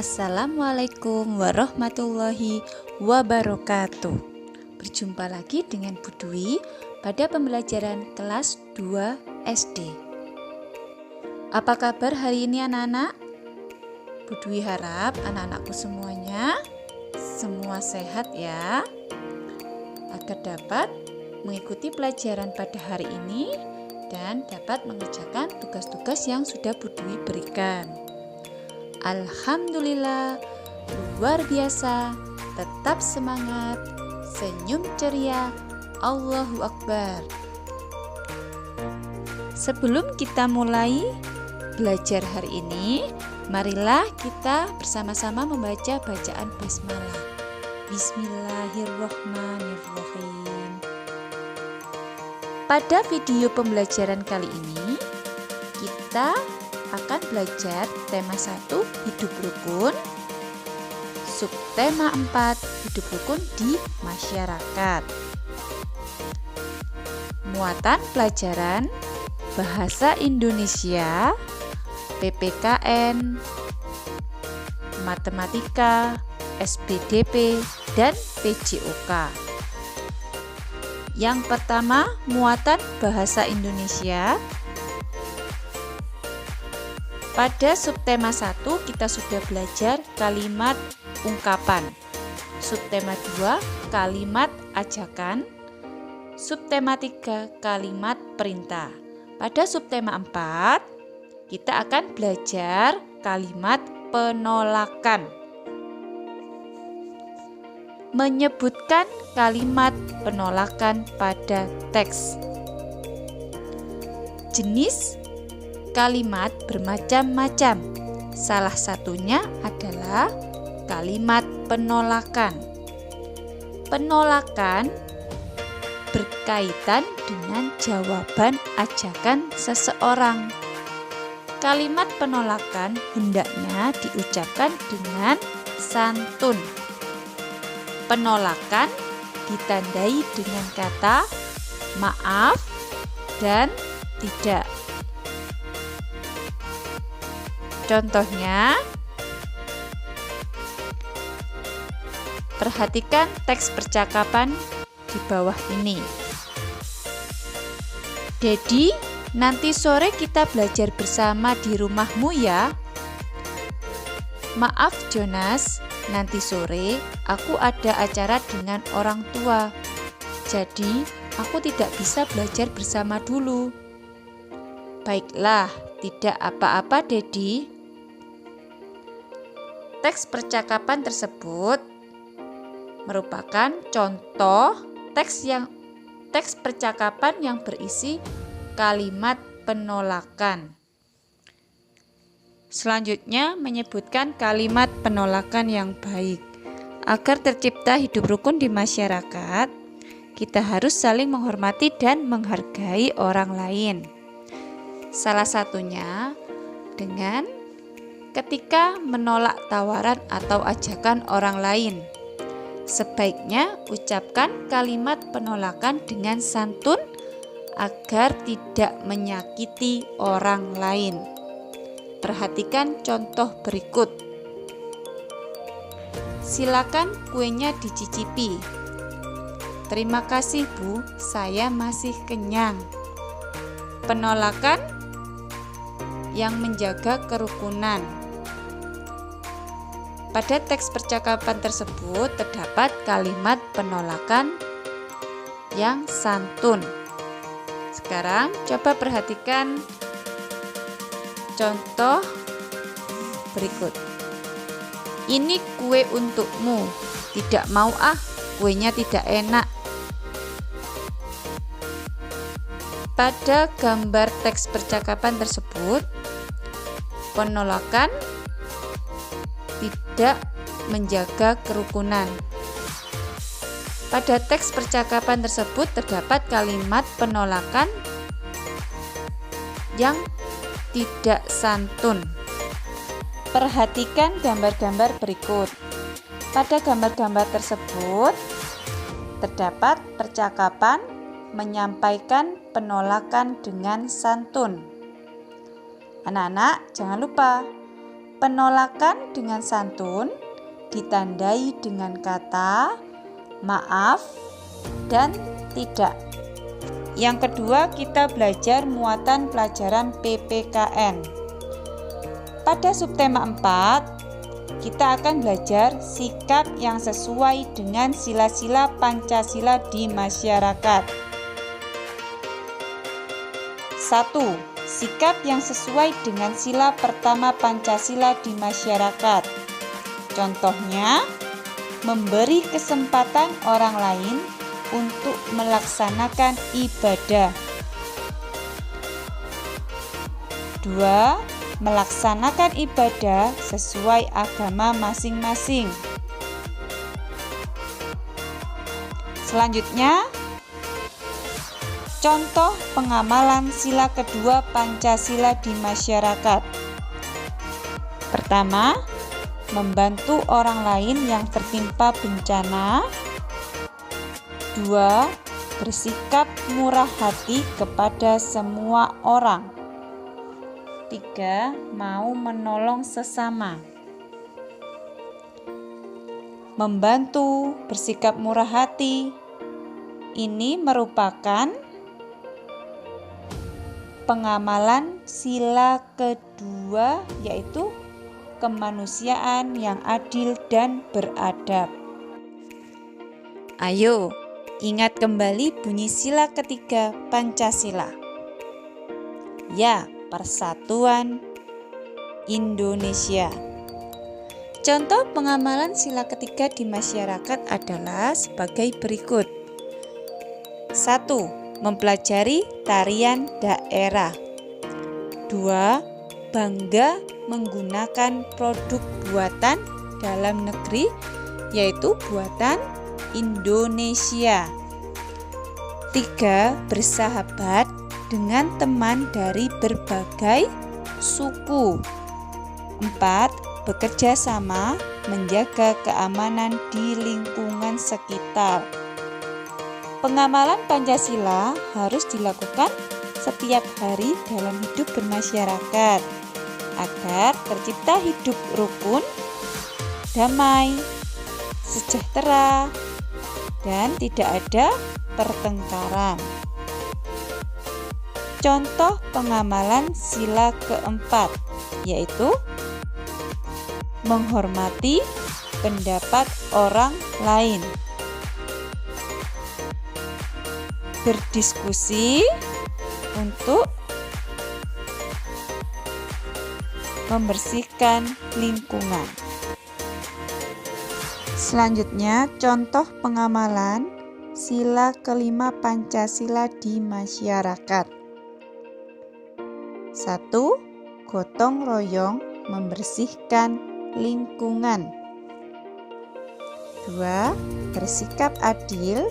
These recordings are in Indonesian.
Assalamualaikum warahmatullahi wabarakatuh. Berjumpa lagi dengan Bu Dwi pada pembelajaran kelas 2 SD. Apa kabar hari ini anak-anak? Bu Dwi harap anak-anakku semuanya semua sehat ya, agar dapat mengikuti pelajaran pada hari ini dan dapat mengerjakan tugas-tugas yang sudah Bu Dwi berikan. Alhamdulillah, luar biasa, tetap semangat, senyum ceria, Allahu Akbar. Sebelum kita mulai belajar hari ini, marilah kita bersama-sama membaca bacaan basmalah. Bismillahirrahmanirrahim. Pada video pembelajaran kali ini, kita akan belajar tema 1 hidup rukun, subtema 4 hidup rukun di masyarakat. Muatan pelajaran bahasa Indonesia, PPKN, matematika, SPDP, dan PJOK. Yang pertama, muatan bahasa Indonesia. Pada subtema 1 kita sudah belajar kalimat ungkapan. Subtema 2 kalimat ajakan. Subtema 3 kalimat perintah. Pada subtema 4 kita akan belajar kalimat penolakan. Menyebutkan kalimat penolakan pada teks. Jenis kalimat bermacam-macam. Salah satunya adalah kalimat penolakan. Penolakan berkaitan dengan jawaban ajakan seseorang. Kalimat penolakan hendaknya diucapkan dengan santun. Penolakan ditandai dengan kata maaf dan tidak. Contohnya, perhatikan teks percakapan di bawah ini. Dedi, nanti sore kita belajar bersama di rumahmu ya. Maaf Jonas, nanti sore aku ada acara dengan orang tua. Jadi, aku tidak bisa belajar bersama dulu. Baiklah, tidak apa-apa Dedi. Teks percakapan tersebut merupakan contoh teks percakapan yang berisi kalimat penolakan. Selanjutnya menyebutkan kalimat penolakan yang baik. Agar tercipta hidup rukun di masyarakat, kita harus saling menghormati dan menghargai orang lain. Salah satunya dengan ketika menolak tawaran atau ajakan orang lain. Sebaiknya ucapkan kalimat penolakan dengan santun agar tidak menyakiti orang lain. Perhatikan contoh berikut. Silakan kuenya dicicipi. Terima kasih Bu, saya masih kenyang. Penolakan yang menjaga kerukunan. Pada teks percakapan tersebut terdapat kalimat penolakan yang santun. Sekarang coba perhatikan contoh berikut. Ini kue untukmu. Tidak mau ah, kuenya tidak enak. Pada gambar teks percakapan tersebut, penolakan tidak menjaga kerukunan. Pada teks percakapan tersebut terdapat kalimat penolakan yang tidak santun. Perhatikan gambar-gambar berikut. Pada gambar-gambar tersebut terdapat percakapan menyampaikan penolakan dengan santun. Anak-anak, jangan lupa Penolakan dengan santun ditandai dengan kata maaf dan tidak. Yang kedua, kita belajar muatan pelajaran PPKN. Pada subtema 4, kita akan belajar sikap yang sesuai dengan sila-sila Pancasila di masyarakat. 1. Sikap yang sesuai dengan sila pertama Pancasila di masyarakat. Contohnya, memberi kesempatan orang lain untuk melaksanakan ibadah. 2. Melaksanakan ibadah sesuai agama masing-masing. Selanjutnya, contoh pengamalan sila kedua Pancasila di masyarakat. Pertama, membantu orang lain yang tertimpa bencana. 2. Bersikap murah hati kepada semua orang. 3. Mau menolong sesama. Membantu, bersikap murah hati. Ini merupakan pengamalan sila kedua, yaitu kemanusiaan yang adil dan beradab. Ayo, ingat kembali bunyi sila ketiga Pancasila. Ya, Persatuan Indonesia. Contoh pengamalan sila ketiga di masyarakat adalah sebagai berikut. 1. Mempelajari tarian daerah. 2. Bangga menggunakan produk buatan dalam negeri, yaitu buatan Indonesia. 3. Bersahabat dengan teman dari berbagai suku. 4. Bekerja sama menjaga keamanan di lingkungan sekitar. Pengamalan Pancasila harus dilakukan setiap hari dalam hidup bermasyarakat agar tercipta hidup rukun, damai, sejahtera, dan tidak ada pertengkaran. Contoh pengamalan sila keempat, yaitu menghormati pendapat orang lain, berdiskusi untuk membersihkan lingkungan. Selanjutnya, contoh pengamalan sila kelima Pancasila di masyarakat. 1. Gotong royong membersihkan lingkungan. 2. Bersikap adil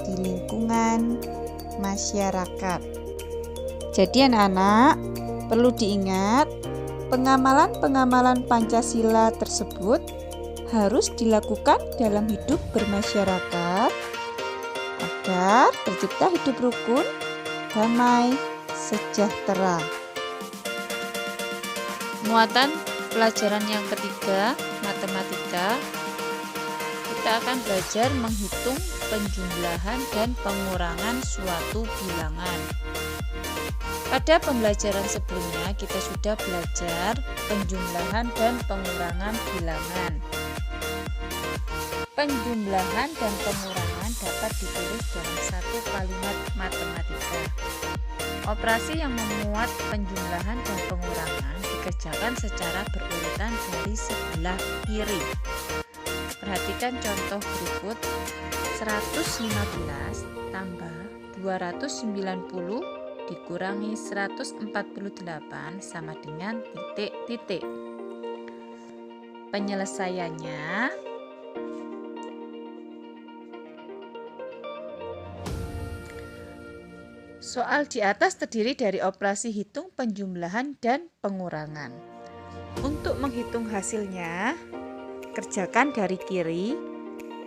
di lingkungan masyarakat. Jadi anak-anak, perlu diingat, pengamalan-pengamalan Pancasila tersebut harus dilakukan dalam hidup bermasyarakat agar tercipta hidup rukun, damai, sejahtera. Muatan pelajaran yang ketiga, matematika. Kita akan belajar menghitung penjumlahan dan pengurangan suatu bilangan. Pada pembelajaran sebelumnya kita sudah belajar penjumlahan dan pengurangan bilangan. Penjumlahan dan pengurangan dapat ditulis dalam satu kalimat matematika. Operasi yang memuat penjumlahan dan pengurangan dikerjakan secara berurutan dari sebelah kiri. Perhatikan contoh berikut. 115 tambah 290 dikurangi 148 sama dengan titik-titik. Penyelesaiannya soal di atas terdiri dari operasi hitung, penjumlahan, dan pengurangan. Untuk menghitung hasilnya, kerjakan dari kiri,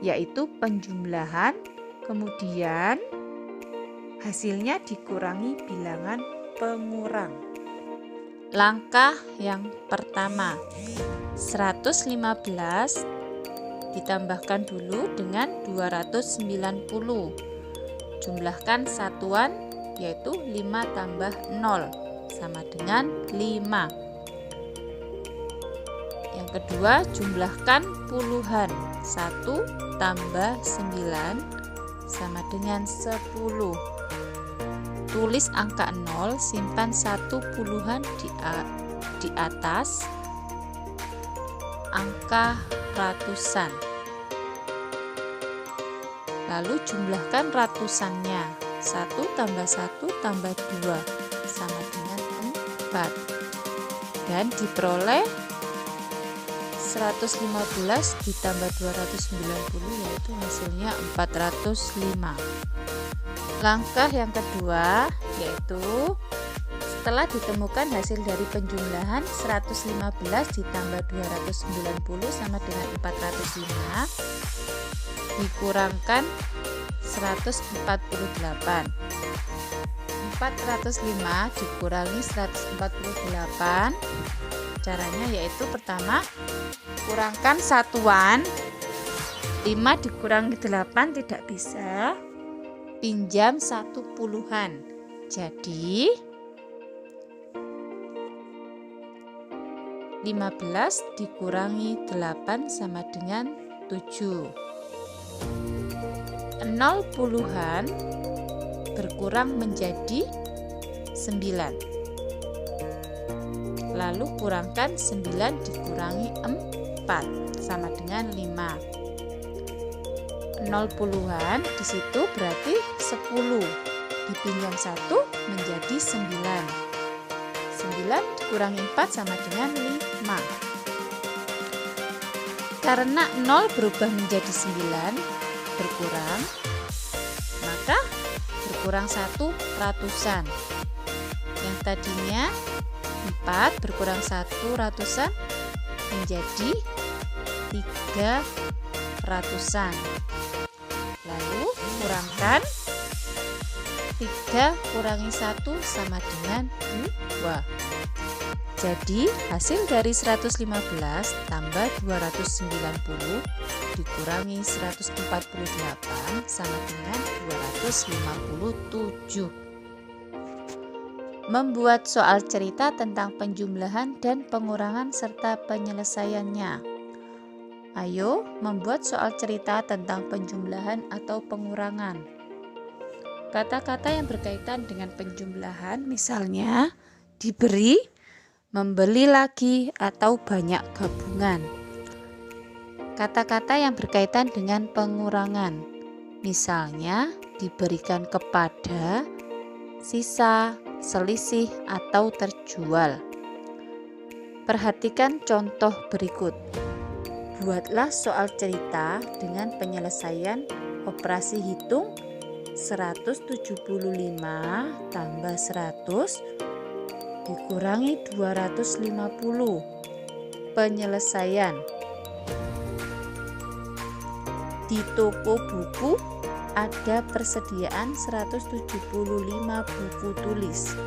yaitu penjumlahan, kemudian hasilnya dikurangi bilangan pengurang. Langkah yang pertama, 115 ditambahkan dulu dengan 290. Jumlahkan satuan yaitu 5 tambah 0 sama dengan 5. Yang kedua, jumlahkan puluhan. 1 tambah 9 sama dengan 10. Tulis angka 0, simpan 1 puluhan di atas angka ratusan. Lalu jumlahkan ratusannya. 1 tambah 1 tambah 2 sama dengan 4. Dan diperoleh 115 ditambah 290 yaitu hasilnya 405. Langkah yang kedua yaitu setelah ditemukan hasil dari penjumlahan 115 ditambah 290 sama dengan 405 dikurangkan 148. 405 dikurangi 148. Caranya yaitu pertama, kurangkan satuan. 5 dikurangi 8 tidak bisa. Pinjam 1 puluhan. Jadi 15 dikurangi 8 sama dengan 7. 0 puluhan berkurang menjadi 9. Lalu kurangkan 9 dikurangi 4 sama dengan 5. 0 puluhan di situ berarti 10. Dipinjam 1 menjadi 9. 9 dikurangi 4 sama dengan 5. Karena 0 berubah menjadi 9 berkurang, maka berkurang 1 ratusan. Yang tadinya 4 berkurang 1 ratusan menjadi 3 ratusan. Lalu kurangkan 3 kurangi 1 sama dengan 2. Jadi hasil dari 115 tambah 290 dikurangi 148 sama dengan 257. Membuat soal cerita tentang penjumlahan dan pengurangan serta penyelesaiannya. Ayo membuat soal cerita tentang penjumlahan atau pengurangan. Kata-kata yang berkaitan dengan penjumlahan misalnya diberi, membeli lagi, atau banyak gabungan. Kata-kata yang berkaitan dengan pengurangan misalnya diberikan kepada, sisa, selisih, atau terjual. Perhatikan contoh berikut. Buatlah soal cerita dengan penyelesaian operasi hitung 175 tambah 100 dikurangi 250. Penyelesaian. Di toko buku ada persediaan 175 buku tulis.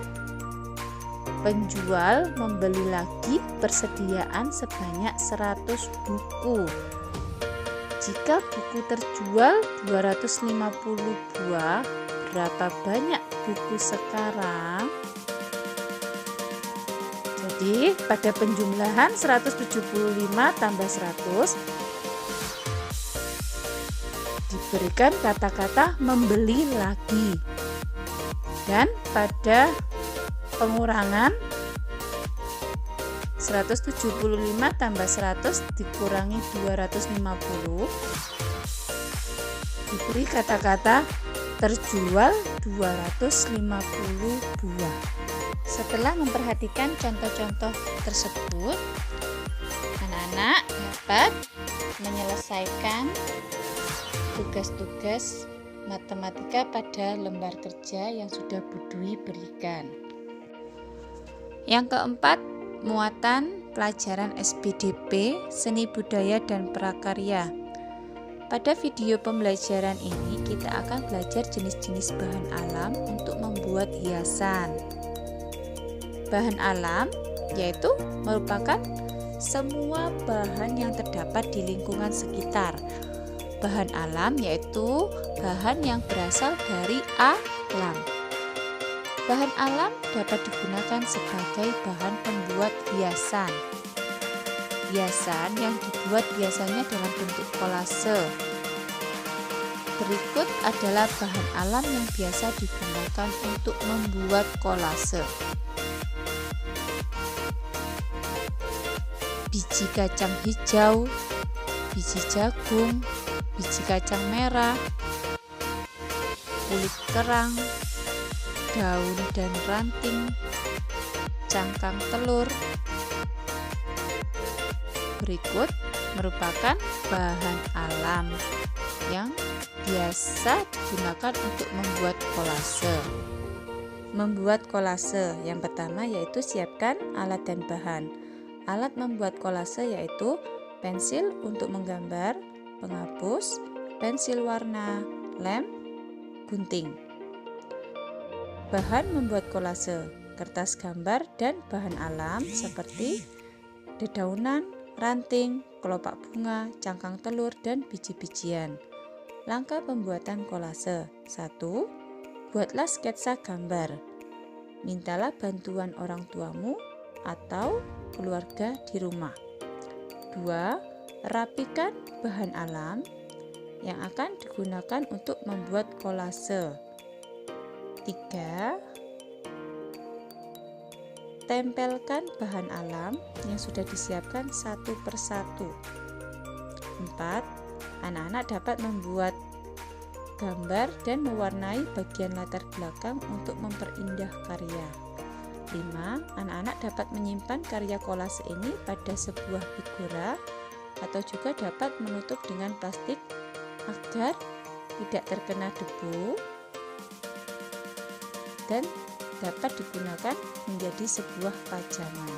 Penjual membeli lagi persediaan sebanyak 100 buku. Jika buku terjual 250 buah, berapa banyak buku sekarang? Jadi pada penjumlahan 175 tambah 100 diberikan kata-kata membeli lagi. Dan pada pengurangan 175 tambah 100 dikurangi 250 diberi kata-kata terjual 250 buah. Setelah memperhatikan contoh-contoh tersebut, anak-anak dapat menyelesaikan tugas-tugas matematika pada lembar kerja yang sudah Bu Dwi berikan. Yang keempat, muatan pelajaran SBDP, Seni Budaya dan Prakarya. Pada video pembelajaran ini kita akan belajar jenis-jenis bahan alam untuk membuat hiasan. Bahan alam yaitu merupakan semua bahan yang terdapat di lingkungan sekitar. Bahan alam yaitu bahan yang berasal dari alam. Bahan alam dapat digunakan sebagai bahan pembuat hiasan. Hiasan yang dibuat biasanya dalam bentuk kolase. Berikut adalah bahan alam yang biasa digunakan untuk membuat kolase. Biji kacang hijau, biji jagung, biji kacang merah, kulit kerang, daun dan ranting, cangkang telur. Berikut merupakan bahan alam yang biasa digunakan untuk membuat kolase. Membuat kolase yang pertama yaitu siapkan alat dan bahan. Alat membuat kolase yaitu pensil untuk menggambar, penghapus, pensil warna, lem, gunting. Bahan membuat kolase, kertas gambar dan bahan alam seperti dedaunan, ranting, kelopak bunga, cangkang telur, dan biji-bijian. Langkah pembuatan kolase. 1. Buatlah sketsa gambar. Mintalah bantuan orang tuamu atau keluarga di rumah. 2. Rapikan bahan alam yang akan digunakan untuk membuat kolase. 3. Tempelkan bahan alam yang sudah disiapkan satu persatu. 4. Anak-anak dapat membuat gambar dan mewarnai bagian latar belakang untuk memperindah karya. 5. Anak-anak dapat menyimpan karya kolase ini pada sebuah figura atau juga dapat menutup dengan plastik agar tidak terkena debu dan dapat digunakan menjadi sebuah pajangan.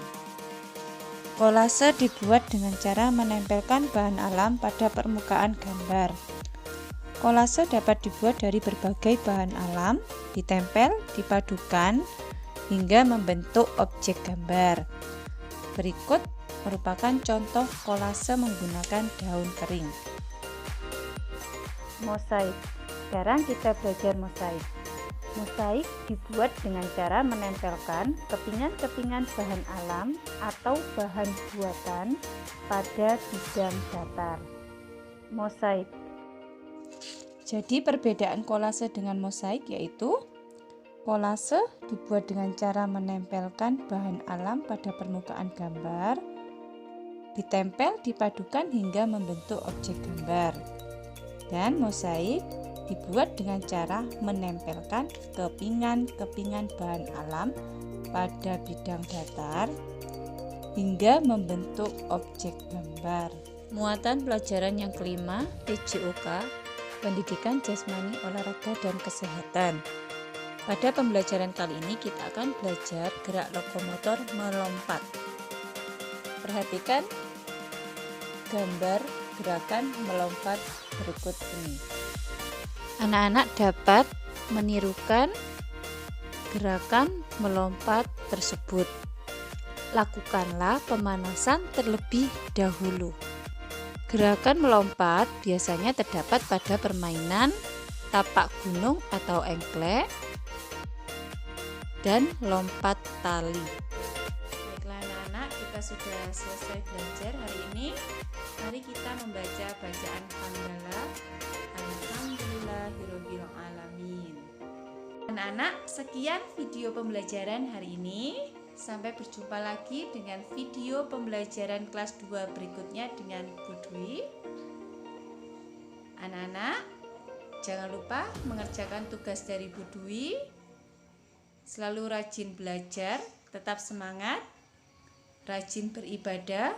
Kolase dibuat dengan cara menempelkan bahan alam pada permukaan gambar. Kolase dapat dibuat dari berbagai bahan alam, ditempel, dipadukan, hingga membentuk objek gambar. Berikut merupakan contoh kolase menggunakan daun kering. Mosaik. Sekarang kita belajar mosaik. Mosaik dibuat dengan cara menempelkan kepingan-kepingan bahan alam atau bahan buatan pada bidang datar. Mosaik. Jadi perbedaan kolase dengan mosaik yaitu kolase dibuat dengan cara menempelkan bahan alam pada permukaan gambar, ditempel, dipadukan hingga membentuk objek gambar. Dan mosaik dibuat dengan cara menempelkan kepingan-kepingan bahan alam pada bidang datar hingga membentuk objek gambar. Muatan pelajaran yang kelima, PJOK, Pendidikan Jasmani, Olahraga, dan Kesehatan. Pada pembelajaran kali ini kita akan belajar gerak lokomotor melompat. Perhatikan gambar gerakan melompat berikut ini. Anak-anak dapat menirukan gerakan melompat tersebut. Lakukanlah pemanasan terlebih dahulu. Gerakan melompat biasanya terdapat pada permainan tapak gunung atau engklek dan lompat tali. Baiklah anak-anak, kita sudah selesai belajar hari ini. Mari kita membaca bacaan hamdalah. Alhamdulillahirabbil alamin. Anak-anak, sekian video pembelajaran hari ini. Sampai berjumpa lagi dengan video pembelajaran kelas 2 berikutnya dengan Bu Dwi. Anak-anak, jangan lupa mengerjakan tugas dari Bu Dwi. Selalu rajin belajar, tetap semangat, rajin beribadah,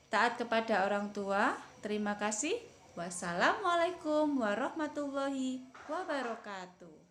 taat kepada orang tua. Terima kasih. Wassalamualaikum warahmatullahi wabarakatuh.